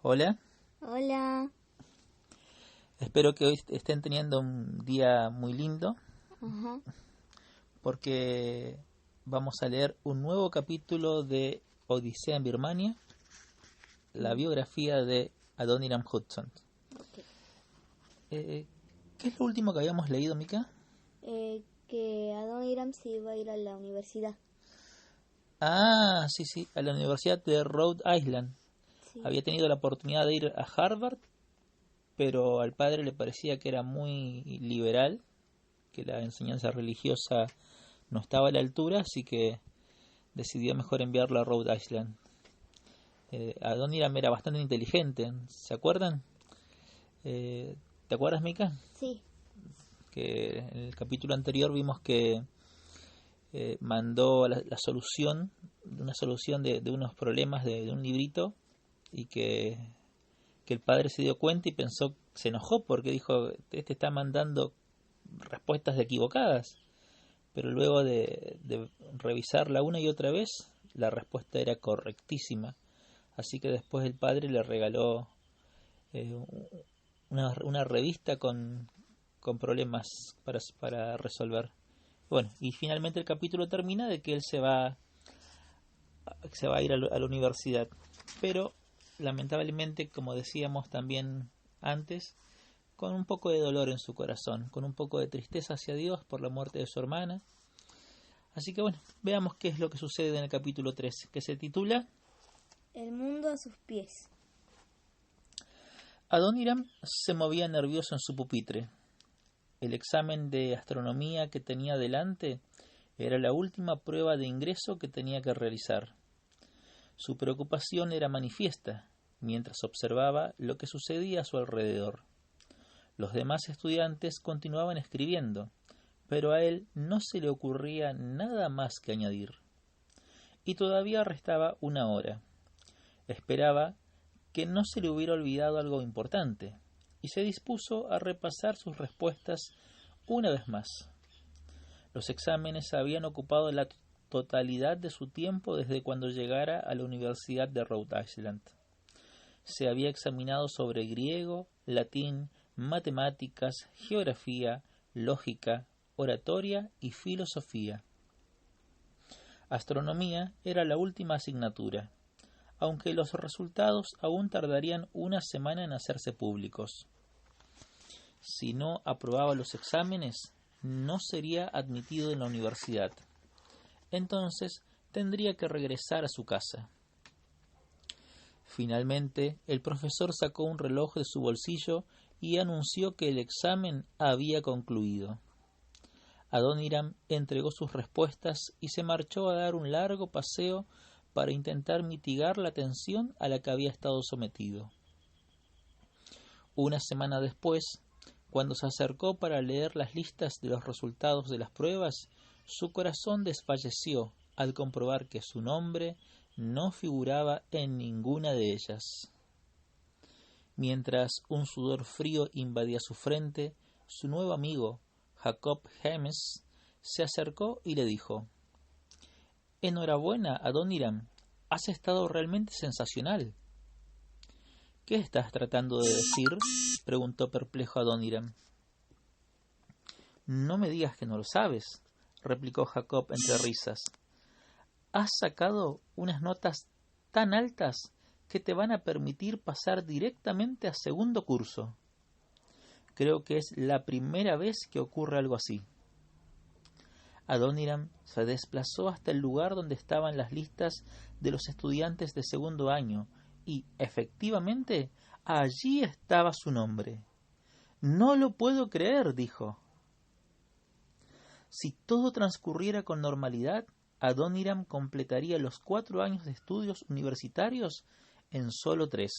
Hola, Hola. espero que hoy estén teniendo un día muy lindo Ajá. porque vamos a leer un nuevo capítulo de Odisea en Birmania, la Mm, biografía de Adoniram Hudson. ok. Eh, ¿Qué es lo último que habíamos leído, Mika? Que Adoniram se iba a ir a la universidad. Ah, sí, sí, a la Universidad de Rhode Island. Sí. Había tenido la oportunidad de ir a Harvard, pero al padre le parecía que era muy liberal, que la enseñanza religiosa no estaba a la altura, así que decidió mejor enviarlo a Rhode Island. Adoniram era bastante inteligente, ¿se acuerdan? Eh, ¿Te acuerdas, Mika? Sí. Que en el capítulo anterior vimos que mandó la solución, una solución de unos problemas de un librito y que el padre se dio cuenta y pensó, se enojó porque dijo, este está mandando respuestas equivocadas. Pero luego de revisarla una y otra vez, la respuesta era correctísima. Así que después el padre le regaló eh, una revista con problemas para resolver. Bueno, y finalmente el capítulo termina de que él se va a ir a la universidad. Pero lamentablemente, como decíamos también antes, con un poco de dolor en su corazón, con un poco de tristeza hacia Dios por la muerte de su hermana. Así que bueno, veamos qué es lo que sucede en el capítulo 3, que se titula El mundo a sus pies. Adoniram se movía nervioso en su pupitre. El examen de astronomía que tenía delante era la última prueba de ingreso que tenía que realizar. Su preocupación era manifiesta mientras observaba lo que sucedía a su alrededor. Los demás estudiantes continuaban escribiendo, pero a él no se le ocurría nada más que añadir. Y todavía restaba una hora. Esperaba que no se le hubiera olvidado algo importante, y se dispuso a repasar sus respuestas una vez más. Los exámenes habían ocupado la totalidad de su tiempo desde cuando llegara a la Universidad de Rhode Island. Se había examinado sobre griego, latín, matemáticas, geografía, lógica, oratoria y filosofía. Astronomía era la última asignatura, aunque los resultados aún tardarían una semana en hacerse públicos. Si no aprobaba los exámenes, no sería admitido en la universidad. Entonces tendría que regresar a su casa. Finalmente, el profesor sacó un reloj de su bolsillo y anunció que el examen había concluido. Adoniram entregó sus respuestas y se marchó a dar un largo paseo para intentar mitigar la tensión a la que había estado sometido. Una semana después, cuando se acercó para leer las listas de los resultados de las pruebas, su corazón desfalleció al comprobar que su nombre no figuraba en ninguna de ellas. Mientras un sudor frío invadía su frente, su nuevo amigo, Jacob James, se acercó y le dijo: Enhorabuena, Adoniram, has estado realmente sensacional. ¿Qué estás tratando de decir?, preguntó perplejo Adoniram. No me digas que no lo sabes, replicó Jacob entre risas. Has sacado unas notas tan altas que te van a permitir pasar directamente a segundo curso. Creo que es la primera vez que ocurre algo así. Adoniram se desplazó hasta el lugar donde estaban las listas de los estudiantes de segundo año y, efectivamente, allí estaba su nombre. No lo puedo creer, dijo. Si todo transcurriera con normalidad, Adoniram completaría los 4 años de estudios universitarios en solo 3.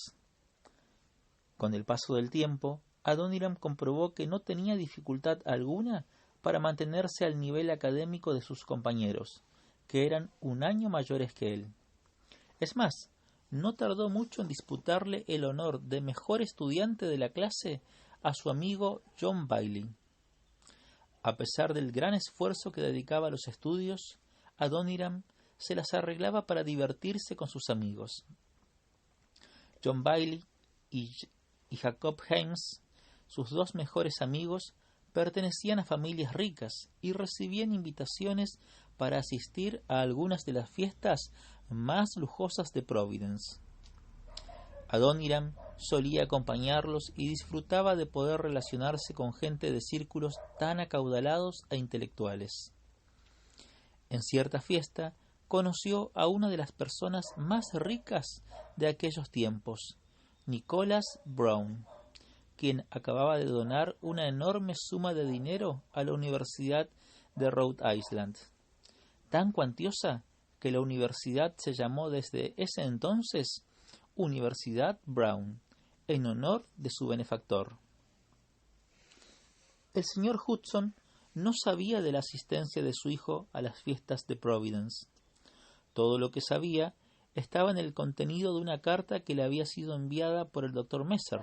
Con el paso del tiempo, Adoniram comprobó que no tenía dificultad alguna para mantenerse al nivel académico de sus compañeros, que eran un año mayores que él. Es más, no tardó mucho en disputarle el honor de mejor estudiante de la clase a su amigo John Bailey. A pesar del gran esfuerzo que dedicaba a los estudios, Adoniram se las arreglaba para divertirse con sus amigos. John Bailey y Jacob Hames, sus dos mejores amigos, pertenecían a familias ricas y recibían invitaciones para asistir a algunas de las fiestas más lujosas de Providence. Adoniram solía acompañarlos y disfrutaba de poder relacionarse con gente de círculos tan acaudalados e intelectuales. En cierta fiesta conoció a una de las personas más ricas de aquellos tiempos, Nicholas Brown, quien acababa de donar una enorme suma de dinero a la Universidad de Rhode Island, tan cuantiosa que la universidad se llamó desde ese entonces Universidad Brown, en honor de su benefactor. El señor Hudson no sabía de la asistencia de su hijo a las fiestas de Providence. Todo lo que sabía estaba en el contenido de una carta que le había sido enviada por el Dr. Messer,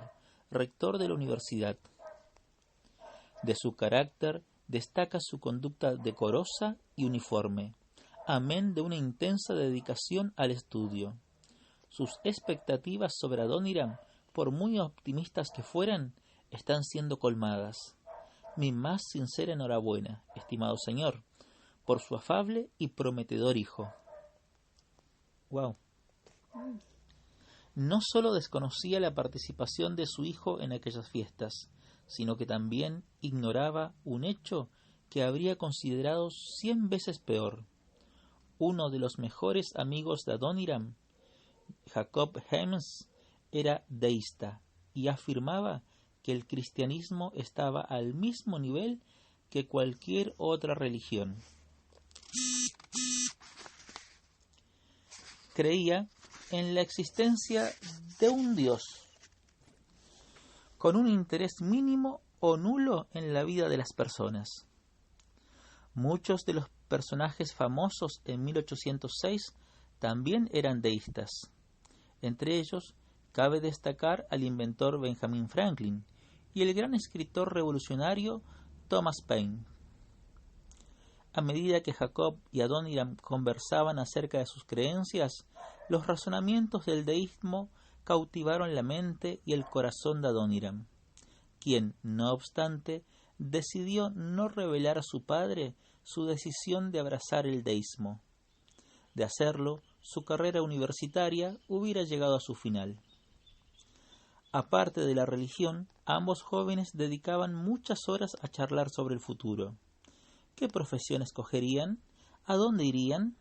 rector de la universidad. De su carácter destaca su conducta decorosa y uniforme, amén de una intensa dedicación al estudio. Sus expectativas sobre Adoniram, por muy optimistas que fueran, están siendo colmadas. Mi más sincera enhorabuena, estimado señor, por su afable y prometedor hijo. Wow. No solo desconocía la participación de su hijo en aquellas fiestas, sino que también ignoraba un hecho que habría considerado 100 veces peor. Uno de los mejores amigos de Adoniram, Jacob Hames, era deísta y afirmaba que el cristianismo estaba al mismo nivel que cualquier otra religión. Creía en la existencia de un Dios, con un interés mínimo o nulo en la vida de las personas. Muchos de los personajes famosos en 1806 también eran deístas. Entre ellos, cabe destacar al inventor Benjamin Franklin y el gran escritor revolucionario Thomas Paine. A medida que Jacob y Adoniram conversaban acerca de sus creencias, los razonamientos del deísmo cautivaron la mente y el corazón de Adoniram, quien, no obstante, decidió no revelar a su padre su decisión de abrazar el deísmo. De hacerlo, su carrera universitaria hubiera llegado a su final. Aparte de la religión, ambos jóvenes dedicaban muchas horas a charlar sobre el futuro. ¿Qué profesión escogerían? ¿A dónde irían?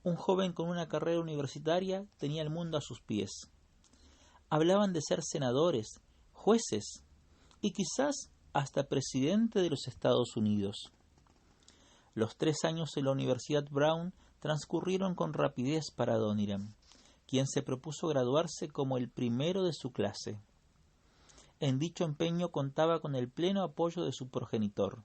Un joven con una carrera universitaria tenía el mundo a sus pies. Hablaban de ser senadores, jueces y quizás hasta presidente de los Estados Unidos. Los 3 años en la Universidad Brown transcurrieron con rapidez para Adoniram, quien se propuso graduarse como el primero de su clase. En dicho empeño contaba con el pleno apoyo de su progenitor.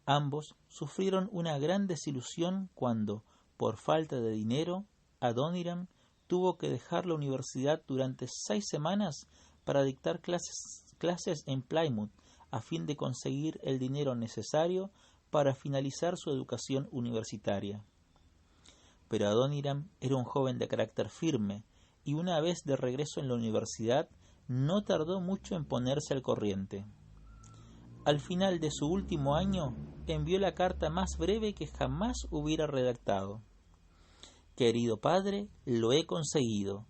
Ambos sufrieron una gran desilusión cuando, por falta de dinero, Adoniram tuvo que dejar la universidad durante 6 semanas para dictar clases en Plymouth a fin de conseguir el dinero necesario para finalizar su educación universitaria. Pero Adoniram era un joven de carácter firme y una vez de regreso en la universidad no tardó mucho en ponerse al corriente. Al final de su último año envió la carta más breve que jamás hubiera redactado. Querido padre, lo he conseguido.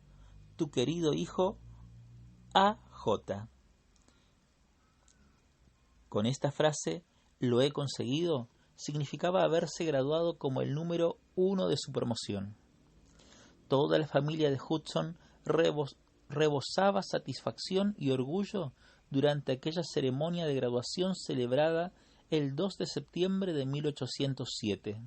Tu querido hijo A.J. Con esta frase, lo he conseguido, significaba haberse graduado como el número 1 de su promoción. Toda la familia de Hudson rebosaba satisfacción y orgullo durante aquella ceremonia de graduación celebrada el 2 de septiembre de 1807.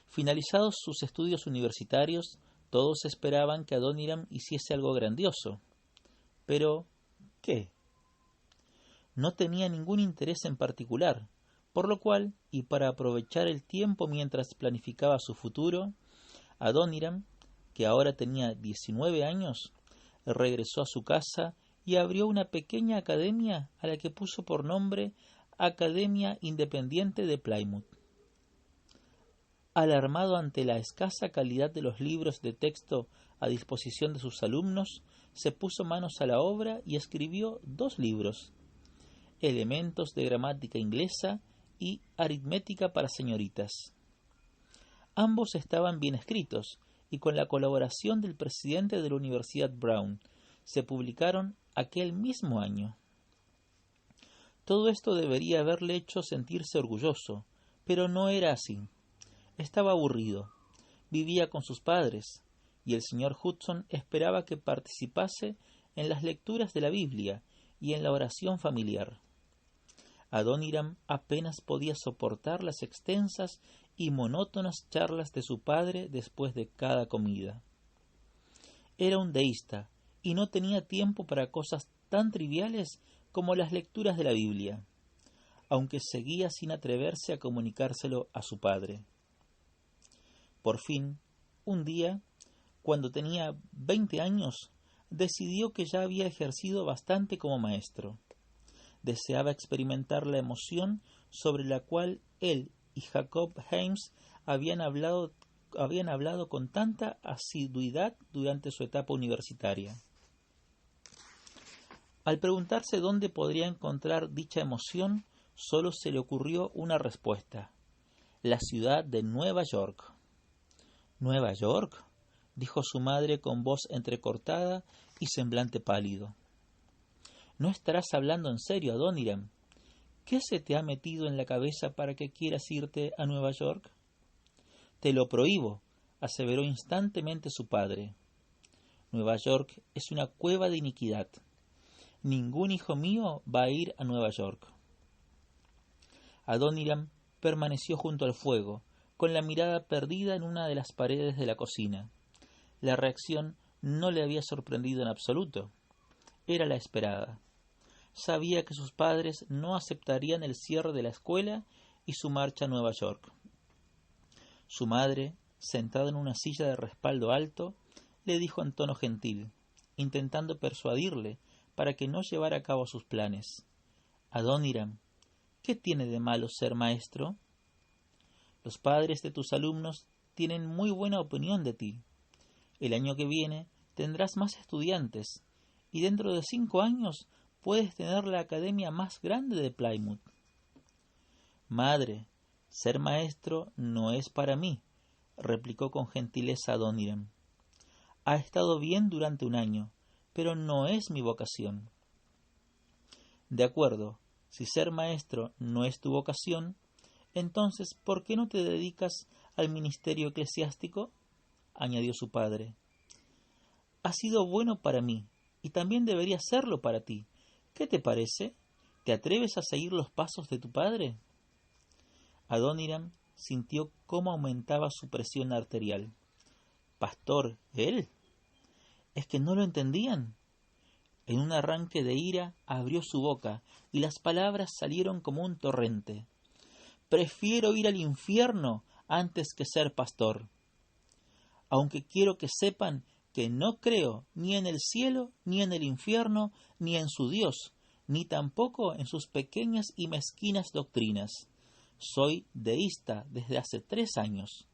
Finalizados sus estudios universitarios, todos esperaban que Adoniram hiciese algo grandioso. Pero, ¿qué? No tenía ningún interés en particular, por lo cual, y para aprovechar el tiempo mientras planificaba su futuro, Adoniram, que ahora tenía 19 años, regresó a su casa y abrió una pequeña academia a la que puso por nombre Academia Independiente de Plymouth. Alarmado ante la escasa calidad de los libros de texto a disposición de sus alumnos, se puso manos a la obra y escribió 2 libros: Elementos de gramática inglesa y Aritmética para señoritas. Ambos estaban bien escritos y con la colaboración del presidente de la Universidad Brown se publicaron aquel mismo año. Todo esto debería haberle hecho sentirse orgulloso, pero no era así. Estaba aburrido, vivía con sus padres, y el señor Hudson esperaba que participase en las lecturas de la Biblia y en la oración familiar. Adoniram apenas podía soportar las extensas y monótonas charlas de su padre después de cada comida. Era un deísta y no tenía tiempo para cosas tan triviales como las lecturas de la Biblia, aunque seguía sin atreverse a comunicárselo a su padre. Por fin, un día, cuando tenía 20 años, decidió que ya había ejercido bastante como maestro. Deseaba experimentar la emoción sobre la cual él y Jacob Hames habían hablado con tanta asiduidad durante su etapa universitaria. Al preguntarse dónde podría encontrar dicha emoción, solo se le ocurrió una respuesta: la ciudad de Nueva York. ¿Nueva York?, dijo su madre con voz entrecortada y semblante pálido. ¿No estarás hablando en serio, Adoniram? ¿Qué se te ha metido en la cabeza para que quieras irte a Nueva York? Te lo prohíbo, aseveró instantemente su padre. Nueva York es una cueva de iniquidad. Ningún hijo mío va a ir a Nueva York. Adoniram permaneció junto al fuego, con la mirada perdida en una de las paredes de la cocina. La reacción no le había sorprendido en absoluto. Era la esperada. Sabía que sus padres no aceptarían el cierre de la escuela y su marcha a Nueva York. Su madre, sentada en una silla de respaldo alto, le dijo en tono gentil, intentando persuadirle para que no llevara a cabo sus planes: Adoniram, ¿qué tiene de malo ser maestro? Los padres de tus alumnos tienen muy buena opinión de ti. El año que viene tendrás más estudiantes y dentro de 5 años puedes tener la academia más grande de Plymouth. Madre, ser maestro no es para mí, replicó con gentileza Adoniram. Ha estado bien durante 1 año, pero no es mi vocación. De acuerdo, si ser maestro no es tu vocación, entonces ¿por qué no te dedicas al ministerio eclesiástico?, añadió su padre. Ha sido bueno para mí, y también debería serlo para ti. ¿Qué te parece? ¿Te atreves a seguir los pasos de tu padre? Adoniram sintió cómo aumentaba su presión arterial. ¿Pastor, él? ¿Es que no lo entendían? En un arranque de ira abrió su boca y las palabras salieron como un torrente. Prefiero ir al infierno antes que ser pastor. Aunque quiero que sepan que no creo ni en el cielo, ni en el infierno, ni en su Dios, ni tampoco en sus pequeñas y mezquinas doctrinas. Soy deísta desde hace 3 años.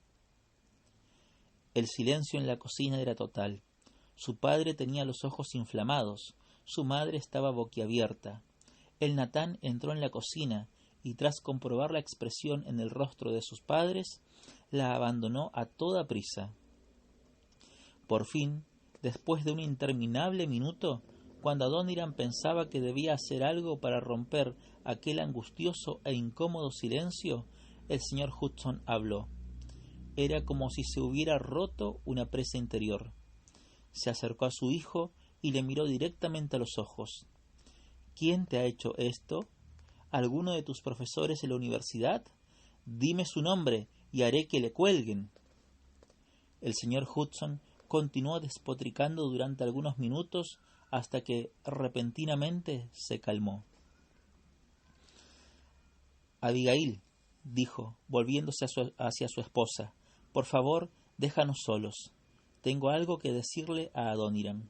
El silencio en la cocina era total. Su padre tenía los ojos inflamados, su madre estaba boquiabierta. El Natán entró en la cocina y tras comprobar la expresión en el rostro de sus padres, la abandonó a toda prisa. Por fin, después de un interminable minuto, cuando Adoniram pensaba que debía hacer algo para romper aquel angustioso e incómodo silencio, el señor Hudson habló. Era como si se hubiera roto una presa interior. Se acercó a su hijo y le miró directamente a los ojos. ¿Quién te ha hecho esto? ¿Alguno de tus profesores en la universidad? Dime su nombre y haré que le cuelguen. El señor Hudson continuó despotricando durante algunos minutos hasta que repentinamente se calmó. Abigail, dijo, volviéndose hacia su esposa, por favor, déjanos solos. Tengo algo que decirle a Adoniram.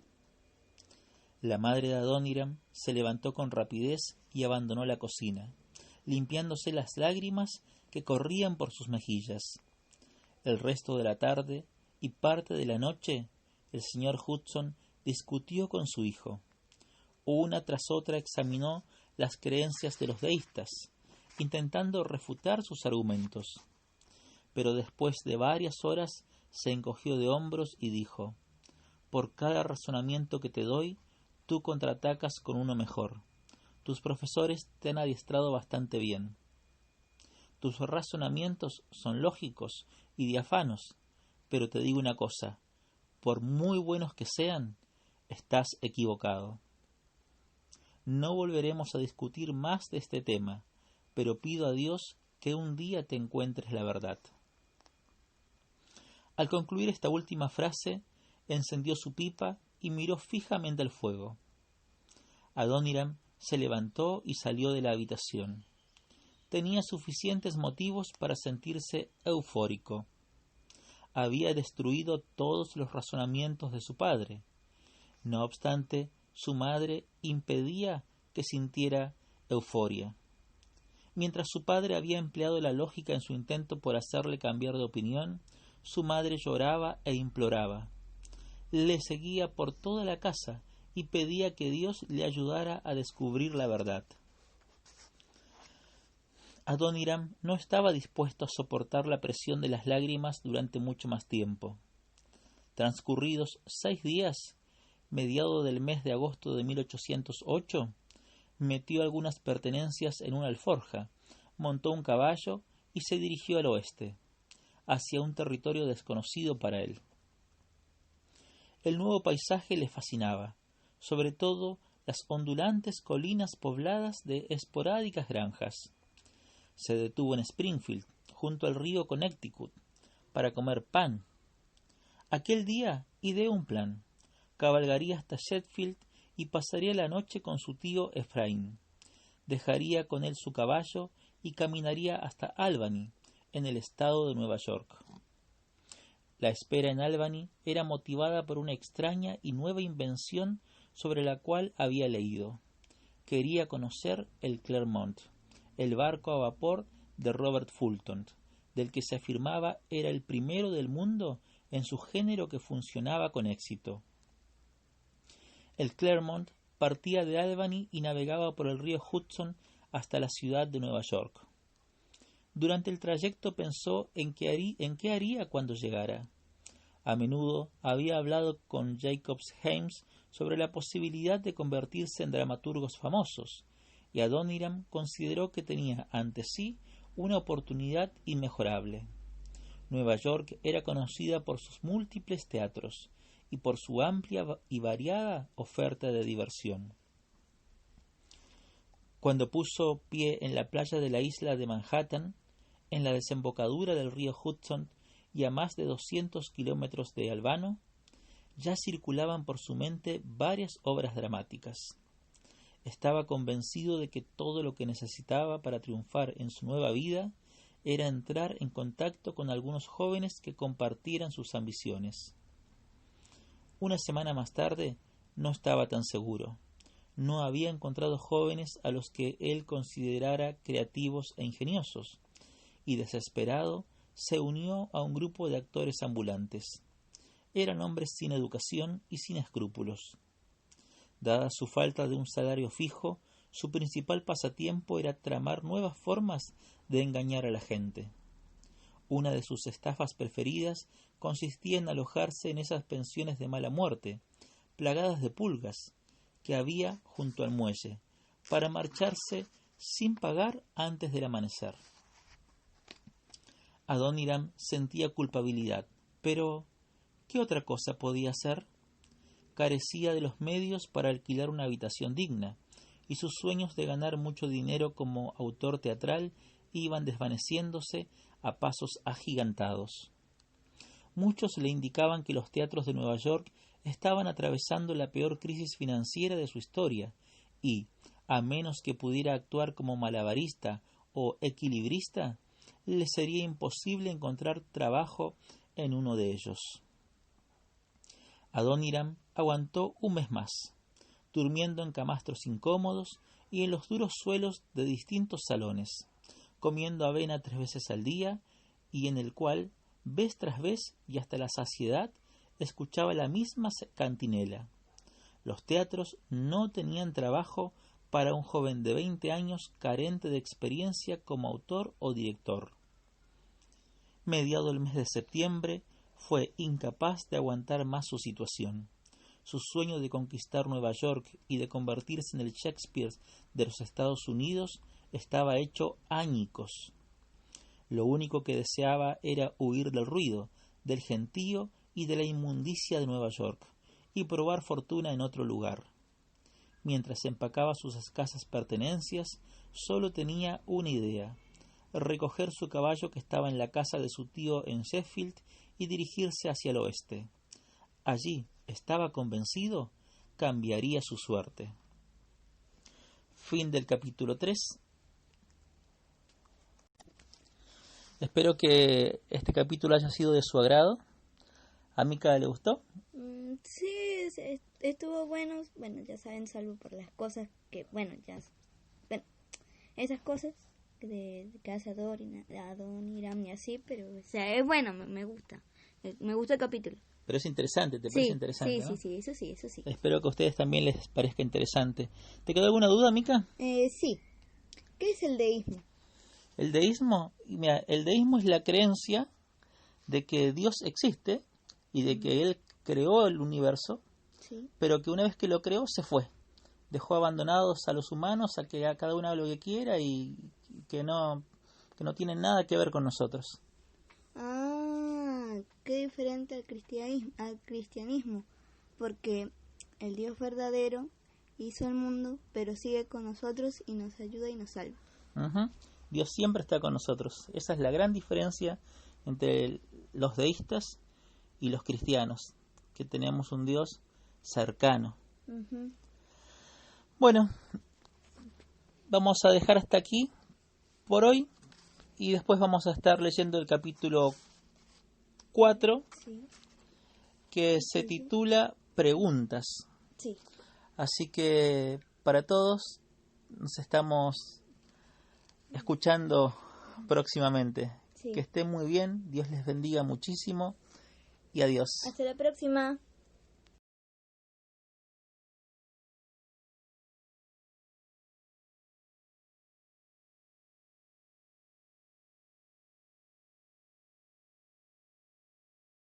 La madre de Adoniram se levantó con rapidez y abandonó la cocina, limpiándose las lágrimas que corrían por sus mejillas. El resto de la tarde y parte de la noche el señor Hudson discutió con su hijo. Una tras otra examinó las creencias de los deístas, intentando refutar sus argumentos. Pero después de varias horas se encogió de hombros y dijo: «Por cada razonamiento que te doy, tú contraatacas con uno mejor. Tus profesores te han adiestrado bastante bien. Tus razonamientos son lógicos y diáfanos, pero te digo una cosa, por muy buenos que sean, estás equivocado. No volveremos a discutir más de este tema, pero pido a Dios que un día te encuentres la verdad». Al concluir esta última frase, encendió su pipa y miró fijamente al fuego. Adoniram se levantó y salió de la habitación. Tenía suficientes motivos para sentirse eufórico. Había destruido todos los razonamientos de su padre. No obstante, su madre impedía que sintiera euforia. Mientras su padre había empleado la lógica en su intento por hacerle cambiar de opinión, su madre lloraba e imploraba. Le seguía por toda la casa y pedía que Dios le ayudara a descubrir la verdad. Adoniram no estaba dispuesto a soportar la presión de las lágrimas durante mucho más tiempo. Transcurridos 6 días, mediado del mes de agosto de 1808, metió algunas pertenencias en una alforja, montó un caballo y se dirigió al oeste, hacia un territorio desconocido para él. El nuevo paisaje le fascinaba, sobre todo las ondulantes colinas pobladas de esporádicas granjas. Se detuvo en Springfield, junto al río Connecticut, para comer pan. Aquel día ideó un plan. Cabalgaría hasta Sheffield y pasaría la noche con su tío Ephraim. Dejaría con él su caballo y caminaría hasta Albany, en el estado de Nueva York. La espera en Albany era motivada por una extraña y nueva invención sobre la cual había leído. Quería conocer el Clermont, el barco a vapor de Robert Fulton, del que se afirmaba era el primero del mundo en su género que funcionaba con éxito. El Clermont partía de Albany y navegaba por el río Hudson hasta la ciudad de Nueva York. Durante el trayecto pensó en qué haría cuando llegara. A menudo había hablado con Jacobs Hames sobre la posibilidad de convertirse en dramaturgos famosos, y Adoniram consideró que tenía ante sí una oportunidad inmejorable. Nueva York era conocida por sus múltiples teatros y por su amplia y variada oferta de diversión. Cuando puso pie en la playa de la isla de Manhattan, en la desembocadura del río Hudson y a más de 200 kilómetros de Albano, ya circulaban por su mente varias obras dramáticas. Estaba convencido de que todo lo que necesitaba para triunfar en su nueva vida era entrar en contacto con algunos jóvenes que compartieran sus ambiciones. Una semana más tarde no estaba tan seguro. No había encontrado jóvenes a los que él considerara creativos e ingeniosos, y desesperado se unió a un grupo de actores ambulantes. Eran hombres sin educación y sin escrúpulos. Dada su falta de un salario fijo, su principal pasatiempo era tramar nuevas formas de engañar a la gente. Una de sus estafas preferidas consistía en alojarse en esas pensiones de mala muerte, plagadas de pulgas, que había junto al muelle, para marcharse sin pagar antes del amanecer. Adoniram sentía culpabilidad, pero ¿qué otra cosa podía hacer? Carecía de los medios para alquilar una habitación digna, y sus sueños de ganar mucho dinero como autor teatral iban desvaneciéndose a pasos agigantados. Muchos le indicaban que los teatros de Nueva York estaban atravesando la peor crisis financiera de su historia y, a menos que pudiera actuar como malabarista o equilibrista, le sería imposible encontrar trabajo en uno de ellos. Adoniram aguantó un mes más, durmiendo en camastros incómodos y en los duros suelos de distintos salones, comiendo avena 3 veces al día y en el cual, vez tras vez y hasta la saciedad, escuchaba la misma cantinela. Los teatros no tenían trabajo para un joven de 20 años carente de experiencia como autor o director. Mediado el mes de septiembre, fue incapaz de aguantar más su situación. Su sueño de conquistar Nueva York y de convertirse en el Shakespeare de los Estados Unidos estaba hecho añicos. Lo único que deseaba era huir del ruido, del gentío y de la inmundicia de Nueva York, y probar fortuna en otro lugar. Mientras empacaba sus escasas pertenencias, solo tenía una idea: recoger su caballo que estaba en la casa de su tío en Sheffield y dirigirse hacia el oeste. Allí, estaba convencido, cambiaría su suerte. Fin del capítulo 3. Espero que este capítulo haya sido de su agrado. ¿A Mika le gustó? Sí, estuvo bueno. Bueno, ya saben, salvo por las cosas que, esas cosas que hace Adon Hiram y así, pero, o sea, es bueno, me gusta. Me gusta el capítulo. Pero es interesante, ¿te parece interesante? Sí, ¿no? sí, eso sí. Espero que a ustedes también les parezca interesante. ¿Te quedó alguna duda, Mika? Sí. ¿Qué es el deísmo? El deísmo, mira, el deísmo es la creencia de que Dios existe y de que Él creó el universo, sí, pero que una vez que lo creó se fue. Dejó abandonados a los humanos a que a cada uno haga lo que quiera y que no tienen nada que ver con nosotros. Ah, qué diferente al cristianismo, porque el Dios verdadero hizo el mundo, pero sigue con nosotros y nos ayuda y nos salva. Uh-huh. Dios siempre está con nosotros. Esa es la gran diferencia entre los deístas y los cristianos, que tenemos un Dios cercano. Uh-huh. Bueno, vamos a dejar hasta aquí por hoy y después vamos a estar leyendo el capítulo 4, sí, que se titula Preguntas. Sí. Así que para todos nos estamos escuchando próximamente. Sí. Que estén muy bien, Dios les bendiga muchísimo y adiós. Hasta la próxima.